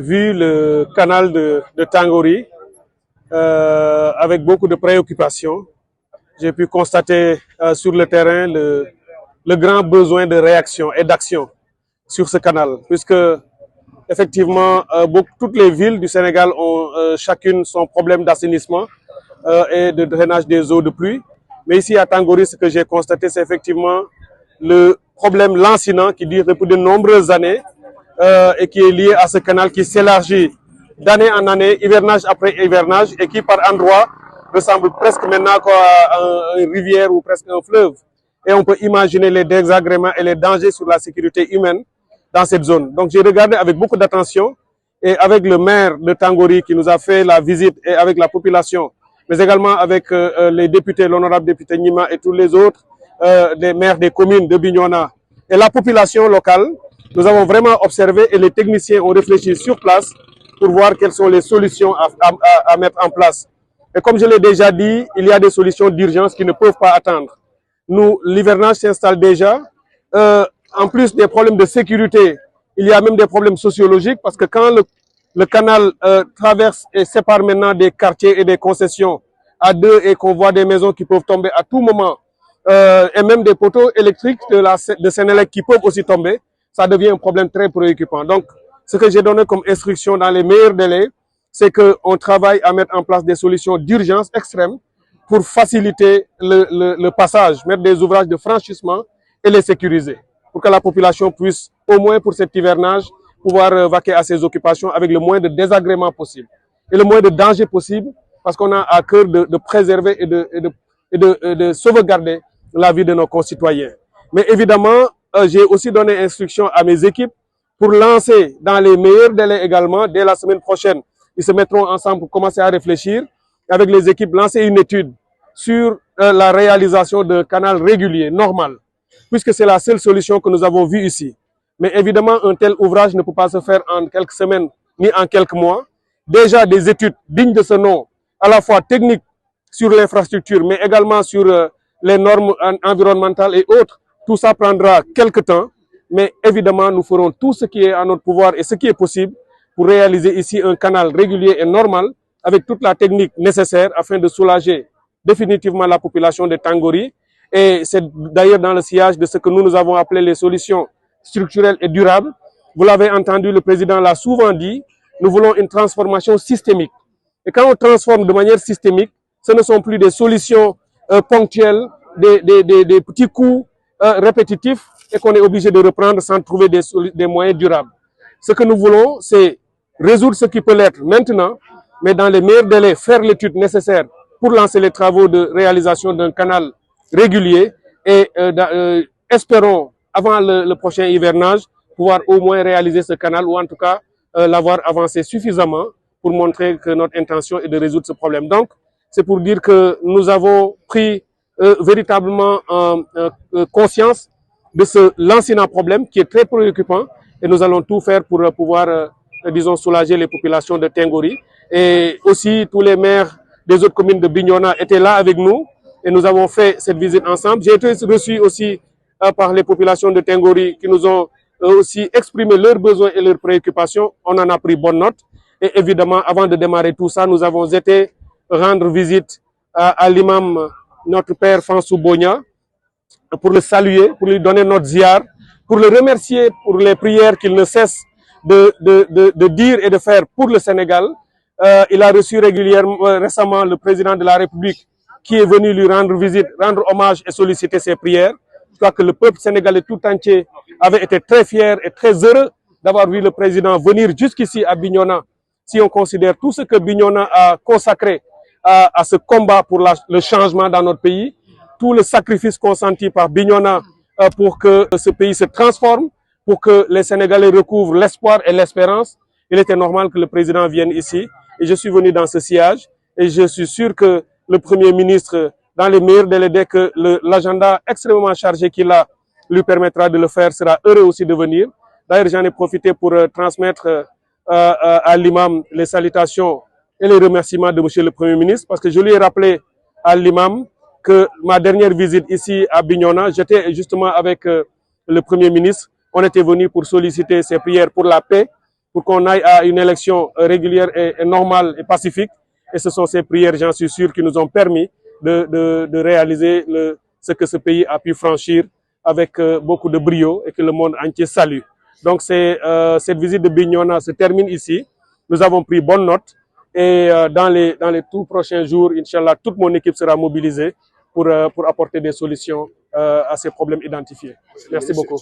vu le canal de Tangori avec beaucoup de préoccupations. J'ai pu constater sur le terrain le grand besoin de réaction et d'action sur ce canal, puisque effectivement toutes les villes du Sénégal ont chacune son problème d'assainissement et de drainage des eaux de pluie. Mais ici à Tangori, ce que j'ai constaté, c'est effectivement le problème lancinant qui dure depuis de nombreuses années et qui est lié à ce canal qui s'élargit d'année en année, hivernage après hivernage, et qui par endroits ressemble presque maintenant à une rivière ou presque un fleuve. Et on peut imaginer les désagréments et les dangers sur la sécurité humaine dans cette zone. Donc j'ai regardé avec beaucoup d'attention et avec le maire de Tangori qui nous a fait la visite et avec la population, mais également avec les députés, l'honorable député Nima et tous les autres, des maires des communes de Bignona et la population locale. Nous avons vraiment observé et les techniciens ont réfléchi sur place pour voir quelles sont les solutions à mettre en place. Et comme je l'ai déjà dit, il y a des solutions d'urgence qui ne peuvent pas attendre. Nous, l'hivernage s'installe déjà. En plus des problèmes de sécurité, il y a même des problèmes sociologiques parce que quand le canal traverse et sépare maintenant des quartiers et des concessions à deux et qu'on voit des maisons qui peuvent tomber à tout moment et même des poteaux électriques de Sénélec qui peuvent aussi tomber, ça devient un problème très préoccupant. Donc, ce que j'ai donné comme instruction dans les meilleurs délais, c'est qu'on travaille à mettre en place des solutions d'urgence extrêmes pour faciliter le passage, mettre des ouvrages de franchissement et les sécuriser, pour que la population puisse, au moins pour cet hivernage, pouvoir vaquer à ses occupations avec le moins de désagréments possible et le moins de danger possible, parce qu'on a à cœur de préserver et de sauvegarder la vie de nos concitoyens. Mais évidemment, j'ai aussi donné instruction à mes équipes pour lancer dans les meilleurs délais également, dès la semaine prochaine, ils se mettront ensemble pour commencer à réfléchir, avec les équipes, lancer une étude sur la réalisation d'un canal régulier, normal, puisque c'est la seule solution que nous avons vue ici. Mais évidemment, un tel ouvrage ne peut pas se faire en quelques semaines ni en quelques mois. Déjà des études dignes de ce nom, à la fois techniques sur l'infrastructure, mais également sur les normes environnementales et autres, tout ça prendra quelques temps. Mais évidemment, nous ferons tout ce qui est à notre pouvoir et ce qui est possible pour réaliser ici un canal régulier et normal avec toute la technique nécessaire afin de soulager définitivement la population de Tangori. Et c'est d'ailleurs dans le sillage de ce que nous avons appelé les solutions structurelles et durables. Vous l'avez entendu, le président l'a souvent dit, nous voulons une transformation systémique. Et quand on transforme de manière systémique, ce ne sont plus des solutions ponctuelles, des petits coups répétitifs et qu'on est obligé de reprendre sans trouver des moyens durables. Ce que nous voulons, c'est résoudre ce qui peut l'être maintenant, mais dans les meilleurs délais, faire l'étude nécessaire pour lancer les travaux de réalisation d'un canal régulier et espérons, avant le prochain hivernage, pouvoir au moins réaliser ce canal ou en tout cas l'avoir avancé suffisamment pour montrer que notre intention est de résoudre ce problème. Donc, c'est pour dire que nous avons pris véritablement conscience de ce lancinant problème qui est très préoccupant et nous allons tout faire pour pouvoir, disons, soulager les populations de Tangori. Et aussi, tous les maires des autres communes de Bignona étaient là avec nous et nous avons fait cette visite ensemble. J'ai été reçu aussi par les populations de Tangori qui nous ont aussi exprimé leurs besoins et leurs préoccupations. On en a pris bonne note. Et évidemment, avant de démarrer tout ça, nous avons été rendre visite à l'imam, notre père Fansou Bonia, pour le saluer, pour lui donner notre ziar, pour le remercier pour les prières qu'il ne cesse de dire et de faire pour le Sénégal. Il a reçu récemment le président de la République qui est venu lui rendre visite, rendre hommage et solliciter ses prières. Je crois que le peuple sénégalais tout entier avait été très fier et très heureux d'avoir vu le président venir jusqu'ici à Bignona. Si on considère tout ce que Bignona a consacré à ce combat pour le changement dans notre pays, tout le sacrifice consenti par Bignona pour que ce pays se transforme, pour que les Sénégalais recouvrent l'espoir et l'espérance, il était normal que le président vienne ici. Et je suis venu dans ce sillage et je suis sûr que le Premier ministre, dans les meilleurs délais, dès que l'agenda extrêmement chargé qu'il a lui permettra de le faire, sera heureux aussi de venir. D'ailleurs, j'en ai profité pour transmettre à l'imam les salutations et les remerciements de monsieur le Premier ministre, parce que je lui ai rappelé à l'imam que ma dernière visite ici à Bignona, j'étais justement avec le Premier ministre. On était venu pour solliciter ses prières pour la paix pour qu'on aille à une élection régulière et normale et pacifique. Et ce sont ces prières, j'en suis sûr, qui nous ont permis de réaliser ce que ce pays a pu franchir avec beaucoup de brio et que le monde entier salue. Donc cette visite de Bignona se termine ici. Nous avons pris bonne note et dans les tout prochains jours, Inch'Allah, toute mon équipe sera mobilisée pour apporter des solutions à ces problèmes identifiés. Merci beaucoup.